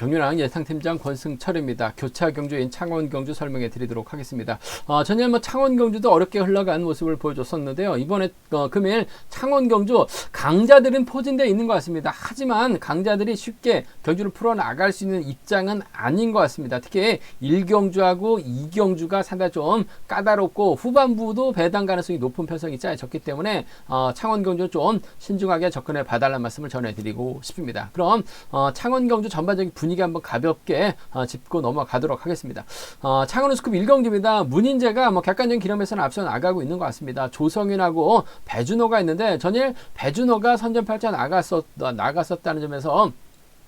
경륜왕 예상팀장 권승철입니다. 교차 경주인 창원 경주 설명해 드리도록 하겠습니다. 전일 창원 경주도 어렵게 흘러간 모습을 보여줬었는데요. 이번에 금일 창원 경주 강자들은 포진되어 있는 것 같습니다. 하지만 강자들이 쉽게 경주를 풀어나갈 수 있는 입장은 아닌 것 같습니다. 특히 1경주하고 2경주가 상당히 좀 까다롭고 후반부도 배당 가능성이 높은 편성이 짜여졌기 때문에 창원 경주 좀 신중하게 접근해 봐달라는 말씀을 전해드리고 싶습니다. 그럼 창원 경주 전반적인 분위기 한번 가볍게 짚고 넘어가도록 하겠습니다. 창원 우스컵 1경주입니다. 문인재가 객관적인 기록에서는 앞서 나가고 있는 것 같습니다. 조성윤하고 배준호가 있는데 전일 배준호가 선전팔자 나갔었다는 점에서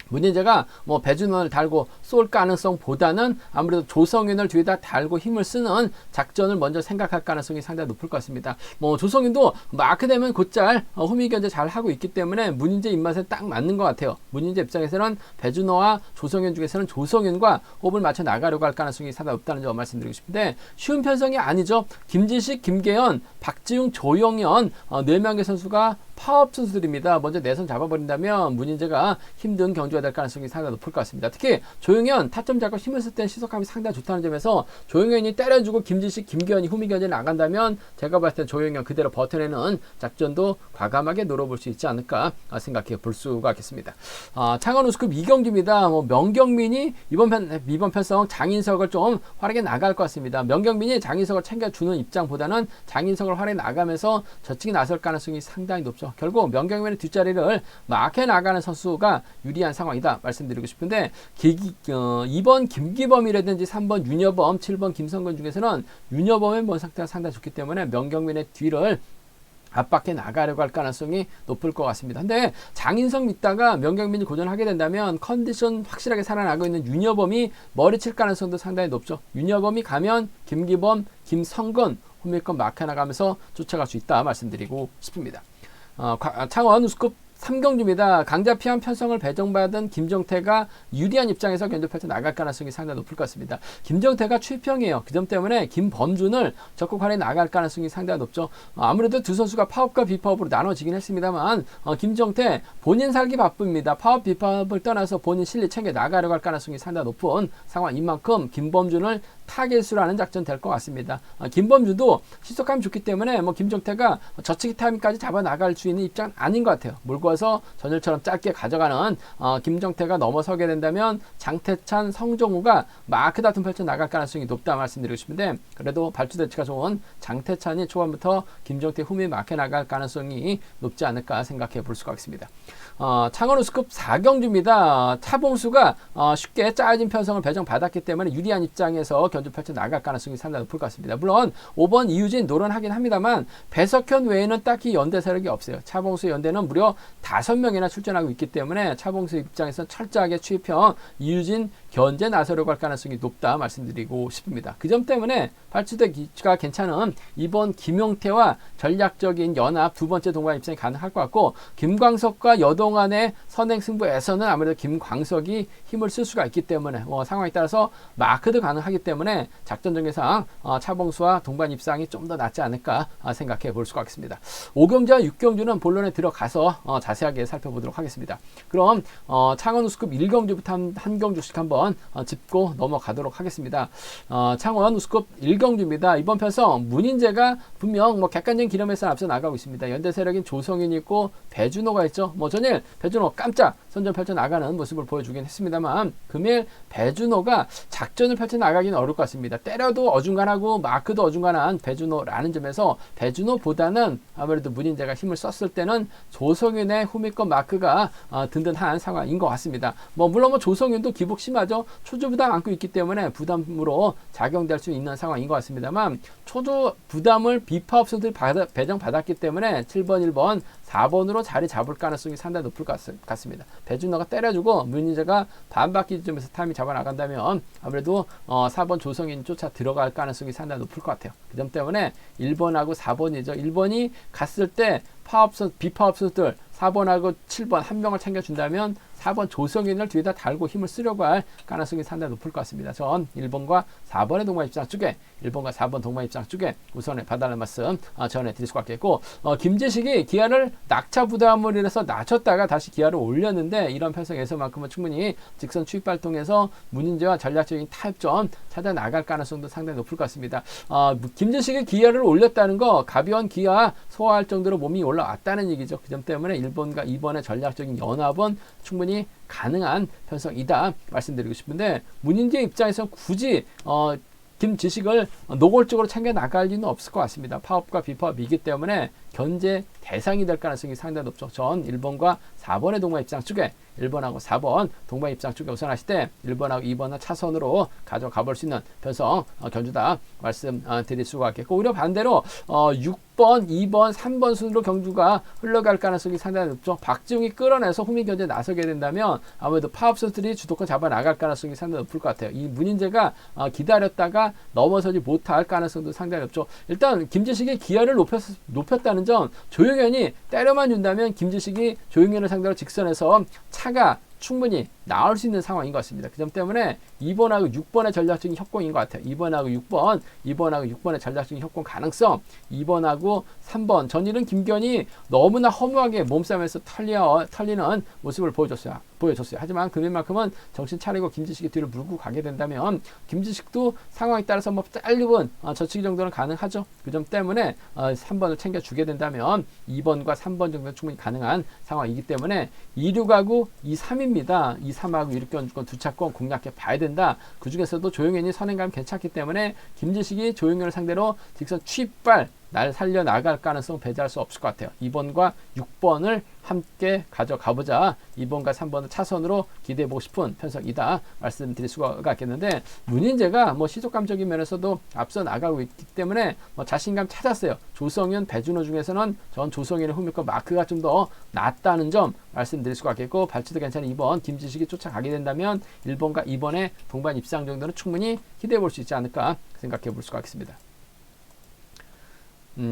문인재가 배준호를 달고 쏠 가능성보다는 아무래도 조성윤을 뒤에다 달고 힘을 쓰는 작전을 먼저 생각할 가능성이 상당히 높을 것 같습니다. 조성윤도 마크 되면 곧잘 호미 견제 잘 하고 있기 때문에 문인재 입맛에 딱 맞는 것 같아요. 문인재 입장에서는 배준호와 조성윤 중에서는 조성윤과 호흡을 맞춰 나가려고 할 가능성이 상당히 없다는 점 말씀드리고 싶은데 쉬운 편성이 아니죠. 김지식, 김계현, 박지웅, 조영현 4명의 선수가 파업 선수들입니다. 먼저 내선 잡아버린다면 문인재가 힘든 경주가 될 가능성이 상당히 높을 것 같습니다. 특히 조영현 타점 잡고 힘을 쓸 때는 시속감이 상당히 좋다는 점에서 조영현이 때려주고 김지식, 김계현이 후미 견제를 나간다면 제가 봤을 때 조영현 그대로 버텨내는 작전도 과감하게 노려볼 수 있지 않을까 생각해 볼 수가 있겠습니다. 창원 우스컵 2경주입니다. 명경민이 이번 편성 장인석을 좀 활약해 나갈 것 같습니다. 명경민이 장인석을 챙겨주는 입장보다는 장인석을 활약해 나가면서 저측에 나설 가능성이 상당히 높죠. 결국 명경민의 뒷자리를 막해 나가는 선수가 유리한 상황이다 말씀드리고 싶은데 2번 김기범이라든지 3번 윤여범, 7번 김성근 중에서는 윤여범의 상태가 상당히 좋기 때문에 명경민의 뒤를 압박해 나가려고 할 가능성이 높을 것 같습니다. 근데 장인성 믿다가 명경민이 고전하게 된다면 컨디션 확실하게 살아나고 있는 윤여범이 머리칠 가능성도 상당히 높죠. 윤여범이 가면 김기범, 김성근 호밀권 막혀 나가면서 쫓아갈 수 있다 말씀드리고 싶습니다. 창원 우스컵 3경주입니다. 강자 피한 편성을 배정받은 김정태가 유리한 입장에서 견도팔자 나갈 가능성이 상당히 높을 것 같습니다. 김정태가 최평이에요. 그 점 때문에 김범준을 적극 활용해 나갈 가능성이 상당히 높죠. 아무래도 두 선수가 파업과 비파업으로 나눠지긴 했습니다만 김정태 본인 살기 바쁩니다. 파업 비파업을 떠나서 본인 실리 챙겨 나가려고 할 가능성이 상당히 높은 상황인 만큼 김범준을 타겟으로 하는 작전 될 것 같습니다. 김범준도 시속감이 좋기 때문에 김정태가 저치기 타임까지 잡아 나갈 수 있는 입장은 아닌 것 같아요. 몰고 와서 전열처럼 짧게 가져가는 김정태가 넘어서게 된다면 장태찬, 성종우가 마크 다툼 펼쳐 나갈 가능성이 높다 말씀드리고 싶은데 그래도 발주 대치가 좋은 장태찬이 초반부터 김정태 후미에 막혀 나갈 가능성이 높지 않을까 생각해 볼 수가 있습니다. 창원 우스컵 4경주입니다. 차봉수가 쉽게 짜여진 편성을 배정받았기 때문에 유리한 입장에서 견주 펼쳐 나갈 가능성이 상당히 높을 것 같습니다. 물론 5번 이유진 노련하긴 합니다만 배석현 외에는 딱히 연대 세력이 없어요. 차봉수 연대는 무려 5명이나 출전하고 있기 때문에 차봉수 입장에서 철저하게 취입형 이유진 견제 나서려고 할 가능성이 높다 말씀드리고 싶습니다. 그 점 때문에 발주대가 괜찮은 이번 김용태와 전략적인 연합 두 번째 동반 입장이 가능할 것 같고 김광석과 여동안의 선행 승부에서는 아무래도 김광석이 힘을 쓸 수가 있기 때문에 상황에 따라서 마크도 가능하기 때문에 작전 전개상 차봉수와 동반 입상이 좀 더 낫지 않을까 생각해 볼 수가 있습니다. 5경주와 6경주는 본론에 들어가서 자세하게 살펴보도록 하겠습니다. 그럼 창원 우스컵 1경주부터 한 경주씩 한번 짚고 넘어가도록 하겠습니다. 창원 우스컵 1경주입니다. 이번 편성 문인재가 분명 객관적인 기념에서 앞서 나가고 있습니다. 연대 세력인 조성윤이 있고 배준호가 있죠. 전일 배준호 깜짝 선전 펼쳐 나가는 모습을 보여주긴 했습니다만 금일 배준호가 작전을 펼쳐 나가기는 어려울 것 같습니다. 때려도 어중간하고 마크도 어중간한 배준호라는 점에서 배준호보다는 아무래도 문인재가 힘을 썼을 때는 조성윤의 후미권 마크가 든든한 상황인 것 같습니다. 물론 조성윤도 기복 심하죠. 초주 부담 안고 있기 때문에 부담으로 작용될 수 있는 상황인 것 같습니다만 초주 부담을 비파업 선수들이 배정받았기 때문에 7번, 1번, 4번으로 자리 잡을 가능성이 상당히 높을 것 같습니다. 배준호가 때려주고 문인재가 반바퀴 지점에서 타임이 잡아 나간다면 아무래도 4번 조성인 쫓아 들어갈 가능성이 상당히 높을 것 같아요. 그 점 때문에 1번하고 4번이죠. 1번이 갔을 때 비파업 선수들 4번하고 7번 한 명을 챙겨준다면 4번 조성현을 뒤에다 달고 힘을 쓰려고 할 가능성이 상당히 높을 것 같습니다. 전 1번과 4번의 동반 입장 쪽에 1번과 4번 동반 입장 쪽에 우선에 봐달라는 말씀 전해드릴 수가 있겠고 김재식이 기아를 낙차 부담을 인해서 낮췄다가 다시 기아를 올렸는데 이런 편성에서만큼은 충분히 직선 추입 발동해서 문인재와 전략적인 타협점 찾아 나갈 가능성도 상당히 높을 것 같습니다. 김재식이 기아를 올렸다는 거 가벼운 기아 소화할 정도로 몸이 올라왔다는 얘기죠. 그 점 때문에 1번과 2번의 전략적인 연합은 충분히 가능한 편성이다 말씀드리고 싶은데 문인재 입장에서 굳이 김지식을 노골적으로 챙겨 나갈 리는 없을 것 같습니다. 파업과 비파업이기 때문에 견제 대상이 될 가능성이 상당히 높죠. 전 1번과 4번의 동반 입장 쪽에 1번하고 4번 동반 입장 쪽에 우선하실 때 1번하고 2번은 차선으로 가져가 볼 수 있는 편성 경주다 말씀드릴 수가 있겠고 오히려 반대로 6번, 2번, 3번 순으로 경주가 흘러갈 가능성이 상당히 높죠. 박지웅이 끌어내서 후미 견제에 나서게 된다면 아무래도 파업 선수들이 주도권 잡아 나갈 가능성이 상당히 높을 것 같아요. 이 문인재가 기다렸다가 넘어서지 못할 가능성도 상당히 높죠. 일단 김지식이 기아를 높였다는 점 조용현이 때려만 준다면 김지식이 조용현을 상대로 직선에서 차가 충분히 나올 수 있는 상황인 것 같습니다. 그 점 때문에 2번하고 6번의 전략적인 협공인 것 같아요. 2번하고 6번의 전략적인 협공 가능성 2번하고 3번 전일은 김견이 너무나 허무하게 몸싸움에서 털리는 모습을 보여줬어요. 하지만 금일만큼은 정신 차리고 김지식이 뒤를 물고 가게 된다면 김지식도 상황에 따라서 뭐 짧은 저치기 정도는 가능하죠. 그 점 때문에 3번을 챙겨주게 된다면 2번과 3번 정도는 충분히 가능한 상황이기 때문에 2,6하고 2,3입니다. 2,3하고 2,6권 두 차권 공략해 봐야 된다. 그 중에서도 조용현이 선행감 괜찮기 때문에 김지식이 조용현을 상대로 직선 취입발 날 살려 나갈 가능성 배제할 수 없을 것 같아요. 2번과 6번을 함께 가져가보자. 2번과 3번을 차선으로 기대해보고 싶은 편성이다 말씀드릴 수가 있겠는데 문인재가 뭐 시속감적인 면에서도 앞서 나가고 있기 때문에 뭐 자신감 찾았어요. 조성현, 배준호 중에서는 전 조성현의 후미권 마크가 좀 더 낫다는 점 말씀드릴 수가 있겠고 발치도 괜찮은 2번 김지식이 쫓아가게 된다면 1번과 2번의 동반 입상 정도는 충분히 기대해볼 수 있지 않을까 생각해볼 수가 있습니다.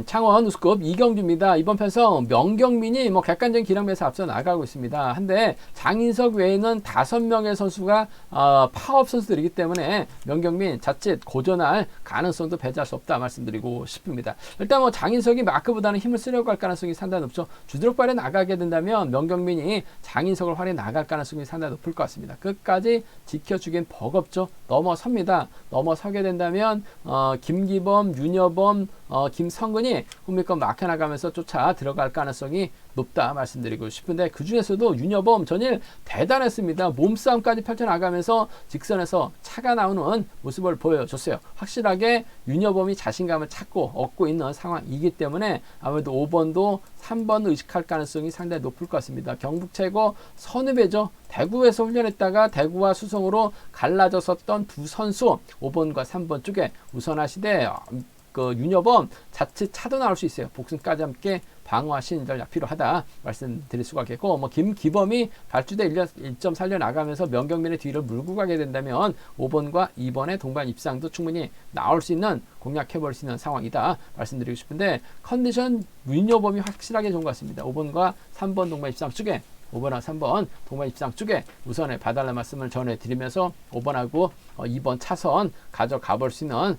창원 우스컵 이경주입니다. 이번 편성 명경민이 뭐 객관적인 기량에서 앞서 나가고 있습니다. 한데 장인석 외에는 5명의 선수가 파업 선수들이기 때문에 명경민 자칫 고전할 가능성도 배제할 수 없다 말씀드리고 싶습니다. 일단 뭐 장인석이 마크보다는 힘을 쓰려고 할 가능성이 상당히 높죠. 주드럭발에 나가게 된다면 명경민이 장인석을 활용해 나갈 가능성이 상당히 높을 것 같습니다. 끝까지 지켜주긴 버겁죠. 넘어섭니다. 넘어서게 된다면 김기범, 윤여범, 김성근이 후미권 막혀나가면서 쫓아 들어갈 가능성이 높다 말씀드리고 싶은데 그 중에서도 윤여범 전일 대단했습니다. 몸싸움까지 펼쳐나가면서 직선에서 차가 나오는 모습을 보여줬어요. 확실하게 윤여범이 자신감을 찾고 얻고 있는 상황이기 때문에 아무래도 5번도 3번 의식할 가능성이 상당히 높을 것 같습니다. 경북 최고 선후배죠. 대구에서 훈련했다가 대구와 수성으로 갈라졌었던 두 선수 5번과 3번 쪽에 우선하시되 윤여범 자칫 차도 나올 수 있어요. 복승까지 함께 방어와 신전략 필요하다 말씀드릴 수가 있겠고 뭐 김기범이 발주대 1점 살려 나가면서 명경민의 뒤를 물고 가게 된다면 5번과 2번의 동반 입상도 충분히 나올 수 있는 공략해볼 수 있는 상황이다 말씀드리고 싶은데 컨디션 윤여범이 확실하게 좋은 것 같습니다. 5번과 3번 동반 입상 쪽에 5번하고 3번 동반 입상 쪽에 우선에 봐달라는 말씀을 전해드리면서 5번하고 2번 차선 가져가 볼 수 있는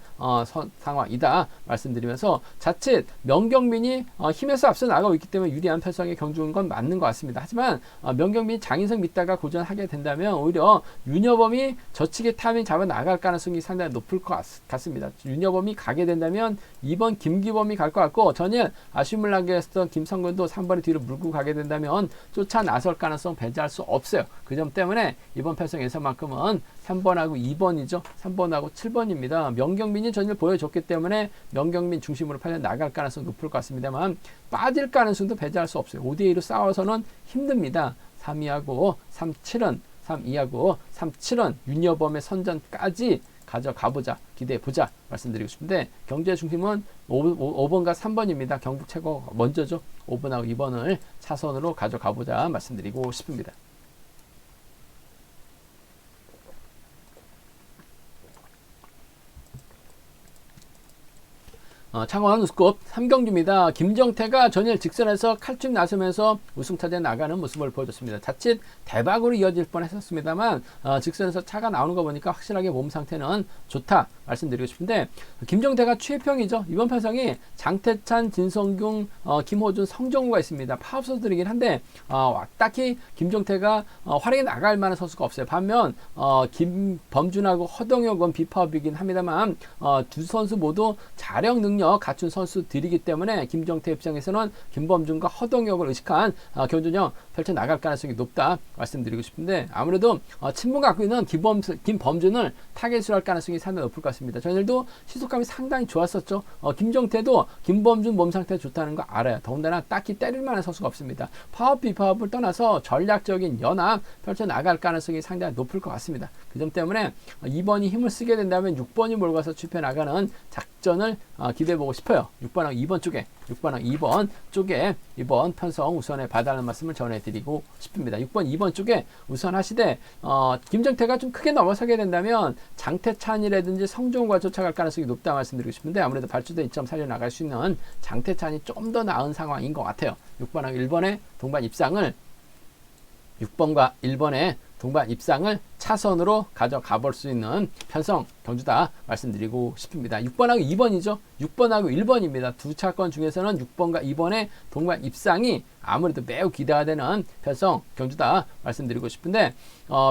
상황이다 말씀드리면서 자칫 명경민이 힘에서 앞서 나가고 있기 때문에 유리한 편성의 경주인 건 맞는 것 같습니다. 하지만 명경민이 장인석 믿다가 고전하게 된다면 오히려 윤여범이 저치기 타이밍 잡아 나갈 가능성이 상당히 높을 것 같습니다. 윤여범이 가게 된다면 2번 김기범이 갈 것 같고 전일 아쉬움을 나게 했던 김성근도 3번의 뒤로 물고 가게 된다면 쫓아 나설 가능성 배제할 수 없어요. 그 점 때문에 이번 편성에서만큼은 3번하고 2번이죠. 3번하고 7번입니다. 명경민이 전일 보여줬기 때문에 명경민 중심으로 팔려 나갈 가능성 높을 것 같습니다만 빠질 가능성도 배제할 수 없어요. 5대2로 싸워서는 힘듭니다. 3위하고 3-7은 3-2하고 3-7은 윤여범의 선전까지 가져가보자, 기대해보자 말씀드리고 싶은데 경주의 중심은 5번과 3번입니다. 경북 최고 먼저죠. 5번하고 2번을 차선으로 가져가보자 말씀드리고 싶습니다. 창원 우스컵 3경주입니다. 김정태가 전일 직선에서 칼집 나서면서 우승타대에 나가는 모습을 보여줬습니다. 자칫 대박으로 이어질 뻔했었습니다만 직선에서 차가 나오는 거 보니까 확실하게 몸 상태는 좋다 말씀드리고 싶은데, 김정태가 취해평이죠. 이번 편성이 장태찬, 진성균, 김호준, 성정우가 있습니다. 파업 선수들이긴 한데 딱히 김정태가 활약이 나갈 만한 선수가 없어요. 반면 김범준하고 허동혁은 비파업이긴 합니다만 두 선수 모두 자력 능력 갖춘 선수들이기 때문에 김정태 입장에서는 김범준과 허동혁을 의식한 경주전 펼쳐 나갈 가능성이 높다 말씀드리고 싶은데, 아무래도 친분 갖고 있는 김범준을 타겟으로 할 가능성이 상당히 높을 것 같습니다. 전일도 시속감이 상당히 좋았었죠. 김정태도 김범준 몸 상태 좋다는 거 알아요. 더군다나 딱히 때릴 만한 선수가 없습니다. 파업 비파업을 떠나서 전략적인 연합 펼쳐 나갈 가능성이 상당히 높을 것 같습니다. 그 점 때문에 2번이 힘을 쓰게 된다면 6번이 몰고 가서 좁혀 나가는 작전을 기대해보고 싶어요. 6번하고 2번 쪽에 6번하고 2번 쪽에 이번 편성 우선에 봐달라는 말씀을 전해드리고 싶습니다. 6번, 2번 쪽에 우선 하시되 김정태가 좀 크게 넘어서게 된다면 장태찬이라든지 성종과 쫓아갈 가능성이 높다 말씀드리고 싶은데, 아무래도 발주대 2점 살려나갈 수 있는 장태찬이 좀 더 나은 상황인 것 같아요. 6번하고 1번의 동반 입상을 6번과 1번의 동반 입상을 차선으로 가져가 볼 수 있는 편성 경주다 말씀드리고 싶습니다. 6번하고 2번이죠. 6번하고 1번입니다. 두 차권 중에서는 6번과 2번의 동반 입상이 아무래도 매우 기대가 되는 편성 경주다 말씀드리고 싶은데,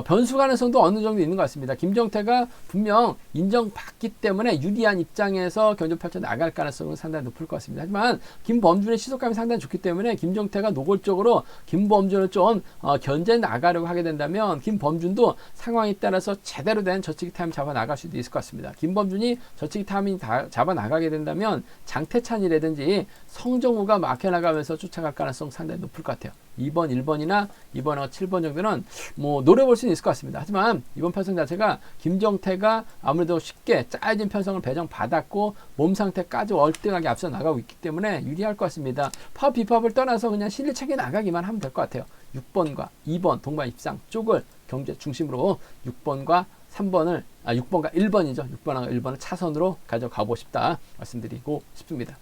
변수 가능성도 어느 정도 있는 것 같습니다. 김정태가 분명 인정받기 때문에 유리한 입장에서 경주 펼쳐 나갈 가능성은 상당히 높을 것 같습니다. 하지만 김범준의 시속감이 상당히 좋기 때문에 김정태가 노골적으로 김범준을 좀 견제 나가려고 하게 된다면 김범준도 상황에 따라서 제대로 된 저치기 타임 잡아 나갈 수도 있을 것 같습니다. 김범준이 저치기 타임 잡아 나가게 된다면 장태찬이라든지 성정우가 막혀 나가면서 쫓아갈 가능성 상당히 높을 것 같아요. 2번, 1번이나 2번하고 7번 정도는 뭐 노려볼 수는 있을 것 같습니다. 하지만 이번 편성 자체가 김정태가 아무래도 쉽게 짜여진 편성을 배정받았고 몸 상태까지 월등하게 앞서 나가고 있기 때문에 유리할 것 같습니다. 파업 비파업을 떠나서 그냥 실리 체계 나가기만 하면 될 것 같아요. 6번과 2번 동반 입상 쪽을 경제 중심으로 6번과 1번이죠. 6번하고 1번을 차선으로 가져가고 싶다 말씀드리고 싶습니다.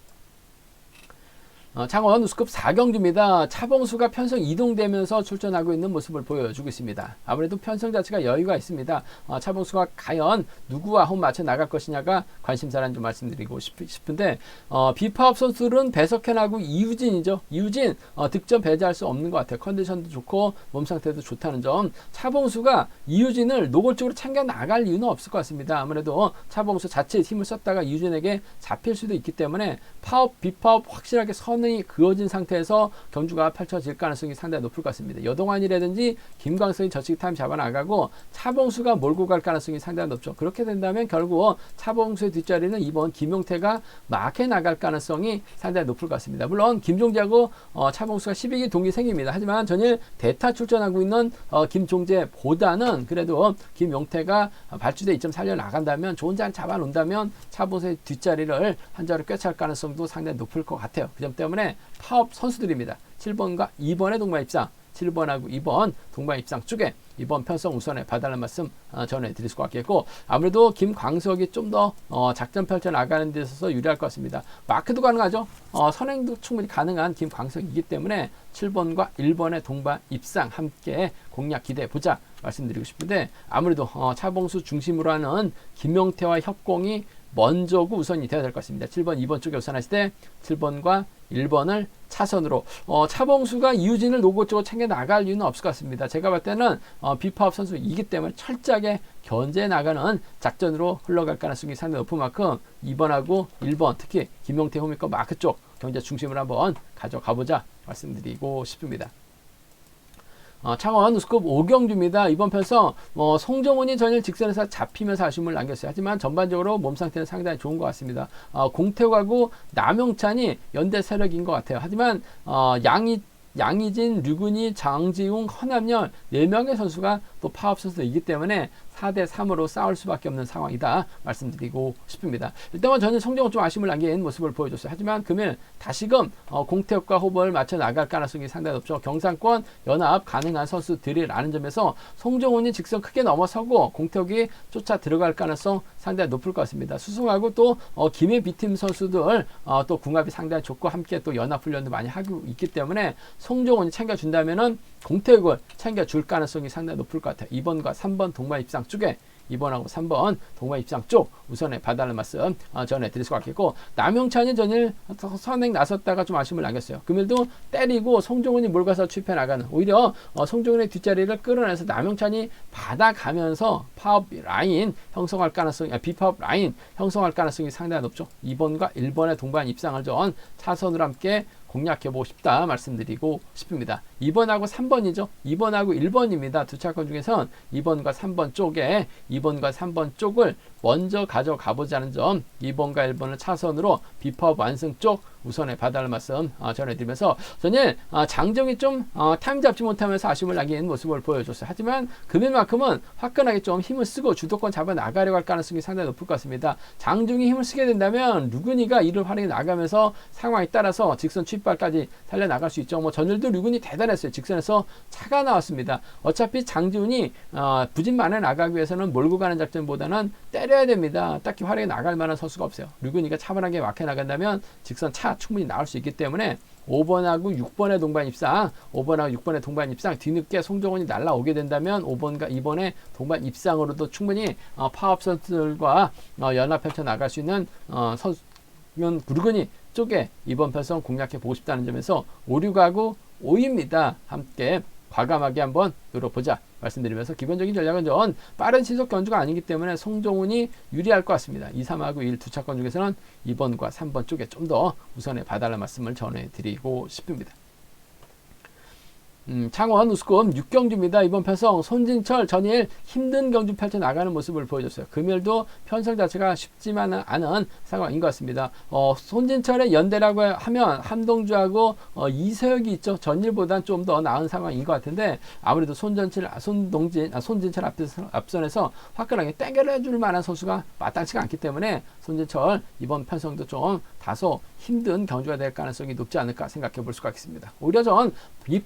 창원 우스컵 4경주입니다. 차봉수가 편성 이동되면서 출전하고 있는 모습을 보여주고 있습니다. 아무래도 편성 자체가 여유가 있습니다. 차봉수가 과연 누구와 호흡 맞춰 나갈 것이냐가 관심사라는 좀 말씀드리고 싶은데, 비파업 선수들은 배석현하고 이유진이죠. 이유진 득점 배제할 수 없는 것 같아요. 컨디션도 좋고 몸 상태도 좋다는 점. 차봉수가 이유진을 노골적으로 챙겨 나갈 이유는 없을 것 같습니다. 아무래도 차봉수 자체 힘을 썼다가 이유진에게 잡힐 수도 있기 때문에 파업 비파업 확실하게 선을 그어진 상태에서 경주가 펼쳐질 가능성이 상당히 높을 것 같습니다. 여동환이라든지 김광석이 저치기 타임 잡아 나가고 차봉수가 몰고 갈 가능성이 상당히 높죠. 그렇게 된다면 결국 차봉수의 뒷자리는 이번 김용태가 막해 나갈 가능성이 상당히 높을 것 같습니다. 물론 김종재하고 차봉수가 12기 동기 생깁니다. 하지만 전일 대타 출전하고 있는 김종재보다는 그래도 김용태가 발주대 2점 살려 나간다면 좋은 자리 잡아 놓는다면 차봉수의 뒷자리를 한 자리 꿰찰 가능성도 상당히 높을 것 같아요. 그 점 때문에 파업 선수들입니다. 7번과 2번의 동반 입상, 7번하고 2번 동반 입상 쪽에 이번 편성 우선에 봐달라는 말씀 전해드릴 것 같겠고, 아무래도 김광석이 좀 더 작전 펼쳐 나가는 데 있어서 유리할 것 같습니다. 마크도 가능하죠. 선행도 충분히 가능한 김광석이기 때문에 7번과 1번의 동반 입상 함께 공략 기대해보자 말씀드리고 싶은데, 아무래도 차봉수 중심으로 하는 김용태와 협공이 먼저고 우선이 되어야 될 것 같습니다. 7번, 2번 쪽에 우선하실 때 7번과 1번을 차선으로 차봉수가 이유진을 노골적으로 챙겨 나갈 이유는 없을 것 같습니다. 제가 볼 때는 비파업 선수이기 때문에 철저하게 견제 나가는 작전으로 흘러갈 가능성이 상당히 높은 만큼 2번하고 1번 특히 김용태 호미과 마크 쪽 경제 중심으로 한번 가져가보자 말씀드리고 싶습니다. 창원 우스컵 5경주입니다. 이번 편성 송정훈이 전일 직선에서 잡히면서 아쉬움을 남겼어요. 하지만 전반적으로 몸 상태는 상당히 좋은 것 같습니다. 공태욱하고 남용찬이 연대 세력인 것 같아요. 하지만 양의진, 류근희, 장지웅, 허남열 4명의 선수가 또 파업 선수이기 때문에 4대3으로 싸울 수밖에 없는 상황이다 말씀드리고 싶습니다. 일단 저는 송정훈 좀 아쉬움을 남긴 모습을 보여줬어요. 하지만 금일 다시금 공태욱과 호흡을 맞춰 나갈 가능성이 상당히 높죠. 경상권 연합 가능한 선수들이라는 점에서 송정훈이 직선 크게 넘어서고 공태욱이 쫓아 들어갈 가능성 상당히 높을 것 같습니다. 수승하고 또 김해 B팀 선수들 또 궁합이 상당히 좋고 함께 또 연합훈련도 많이 하고 있기 때문에 송정훈이 챙겨준다면은 공태욱을 챙겨줄 가능성이 상당히 높을 것 같아요. 2번과 3번 동반 입상 쪽에 2번하고 3번 동반 입상 쪽 우선에 봐달라는 말씀 전해드릴 수 같겠고, 남용찬이 전일 선행 나섰다가 좀 아쉬움을 남겼어요. 금일도 때리고 송정훈이 몰가서 취입해 나가는, 오히려 송정훈의 뒷자리를 끌어내서 남용찬이 받아가면서 파업 라인 형성할 가능성이 비파업 라인 형성할 가능성이 상당히 높죠. 2번과 1번의 동반 입상을 전 차선으로 함께 공략해보고 싶다 말씀드리고 싶습니다. 2번하고 3번이죠. 2번하고 1번입니다. 두 차권 중에선 2번과 3번 쪽에 2번과 3번 쪽을 먼저 가져가 보자는 점, 2번과 1번을 차선으로 비파업 완승 쪽 우선에 봐달라는 말씀 전해드리면서, 저는 장정이 좀 타임 잡지 못하면서 아쉬움을 남긴 모습을 보여줬어요. 하지만 금일만큼은 화끈하게 좀 힘을 쓰고 주도권 잡아 나가려고 할 가능성이 상당히 높을 것 같습니다. 장중이 힘을 쓰게 된다면 류근희가 이를 활용해 나가면서 상황에 따라서 직선 취입발까지 달려나갈 수 있죠. 전일도 류근희 대단했어요. 직선에서 차가 나왔습니다. 어차피 장지훈이 부진만에 나가기 위해서는 몰고 가는 작전보다는 때려야 됩니다. 딱히 활용해 나갈 만한 선수가 없어요. 류근희가 차분하게 막혀 나간다면 직선 차 충분히 나올 수 있기 때문에 5번하고 6번의 동반 입상, 5번하고 6번의 동반 입상, 뒤늦게 송정훈이 날라오게 된다면 5번과 2번의 동반 입상으로도 충분히 파업 선수들과 연합 펼쳐 나갈 수 있는 선수면 류근희 쪽에 이번 편성 공략해 보고 싶다는 점에서 5, 6하고 5입니다. 함께 과감하게 한번 노려보자 말씀드리면서, 기본적인 전략은 전 빠른 시속 견주가 아니기 때문에 송정훈이 유리할 것 같습니다. 2, 3하고 1 두 차권 중에서는 2번과 3번 쪽에 좀 더 우선에 봐달라는 말씀을 전해드리고 싶습니다. 창원 우스꿈 6경주입니다. 이번 편성 손진철 전일 힘든 경주 펼쳐 나가는 모습을 보여줬어요. 금일도 편성 자체가 쉽지만은 않은 상황인 것 같습니다. 손진철의 연대라고 하면 함동주하고 이서혁이 있죠. 전일보단 좀 더 나은 상황인 것 같은데, 아무래도 손진철 앞선에서 화끈하게 땡겨줄 만한 선수가 마땅치가 않기 때문에 손진철 이번 편성도 좀 다소 힘든 경주가 될 가능성이 높지 않을까 생각해 볼 수가 있습니다. 오히려 전 이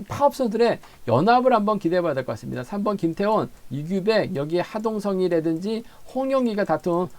파업선들의 연합을 한번 기대해 봐야 될 것 같습니다. 3번 김태원, 이규백, 여기에 하동성이라든지 홍영기가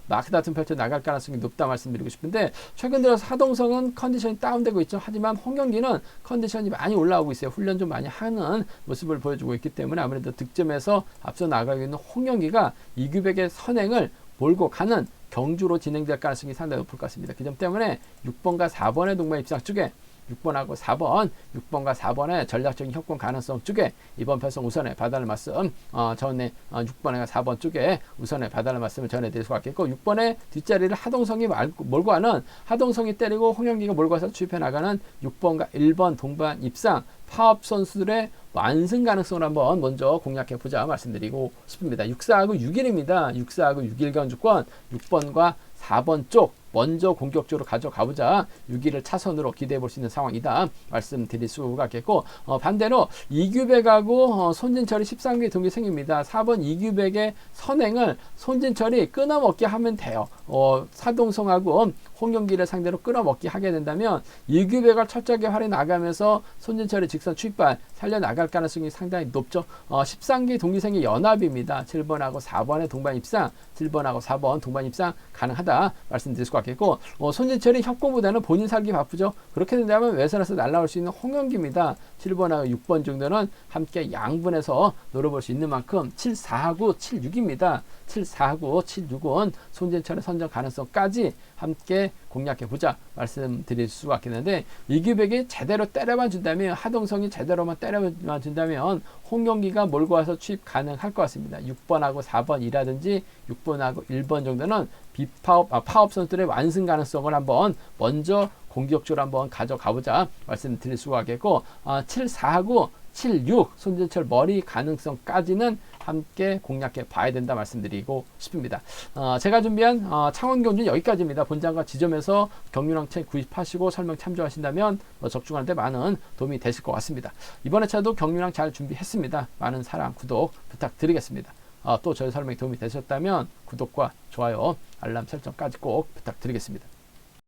마크 다툼 펼쳐 나갈 가능성이 높다 말씀드리고 싶은데, 최근 들어서 하동성은 컨디션이 다운되고 있죠. 하지만 홍영기는 컨디션이 많이 올라오고 있어요. 훈련 좀 많이 하는 모습을 보여주고 있기 때문에 아무래도 득점에서 앞서 나가고 있는 홍영기가 이규백의 선행을 몰고 가는 경주로 진행될 가능성이 상당히 높을 것 같습니다. 그 점 때문에 6번과 4번의 동반 입상 쪽에 6번하고 4번, 6번과 4번의 전략적인 협공 가능성 쪽에 이번 편성 우선에 봐달라는 말씀 전에 6번과 4번 쪽에 우선에 봐달라는 말씀을 전해드릴 수 있겠고, 6번의 뒷자리를 하동성이 몰고 가는, 하동성이 때리고 홍영기가 몰고 가서 취입해 나가는 6번과 1번 동반 입상 파업 선수들의 완승 가능성을 한번 먼저 공략해 보자 말씀드리고 싶습니다. 64하고 6일입니다. 64하고 6일 경주권 6번과 4번 쪽 먼저 공격적으로 가져가보자, 6위를 차선으로 기대해 볼 수 있는 상황이다 말씀드릴 수가 있겠고, 반대로 이규백하고 손진철이 13개 동기생입니다. 4번 이규백의 선행을 손진철이 끊어먹게 하면 돼요. 사동성하고 홍영기를 상대로 끊어먹게 하게 된다면 이규백을 철저하게 활용해 나가면서 손진철의 직선 출발 살려나갈 가능성이 상당히 높죠. 13개 동기생의 연합입니다. 7번하고 4번의 동반 입상, 7번하고 4번 동반 입상 가능하다 말씀드릴 수가 있겠고, 손진철이 협공보다는 본인 살기 바쁘죠. 그렇게 된다면 외선에서 날아올 수 있는 홍영기입니다. 7번하고 6번 정도는 함께 양분해서 노려볼 수 있는 만큼 7-4하고 7-6입니다. 7-4하고 7-6은 손진철의 선정 가능성까지 함께 공략해보자 말씀드릴 수가 있겠는데, 이규백이 제대로 때려만 준다면, 하동성이 제대로만 때려만 준다면 홍영기가 몰고 와서 취입 가능할 것 같습니다. 6번하고 4번이라든지 6번하고 1번 정도는 파업 선수들의 완승 가능성을 한번 먼저 공격적으로 한번 가져가보자 말씀드릴 수가 있겠고, 7-4하고 7-6 손진철 머리 가능성까지는 함께 공략해 봐야 된다 말씀드리고 싶습니다. 제가 준비한 창원 경주는 여기까지입니다. 본장과 지점에서 경륜항체 구입하시고 설명 참조하신다면 적중하는 데 많은 도움이 되실 것 같습니다. 이번 회차도 경륜항 잘 준비했습니다. 많은 사랑, 구독 부탁드리겠습니다. 또 저희 설명이 도움이 되셨다면 구독과 좋아요, 알람 설정까지 꼭 부탁드리겠습니다.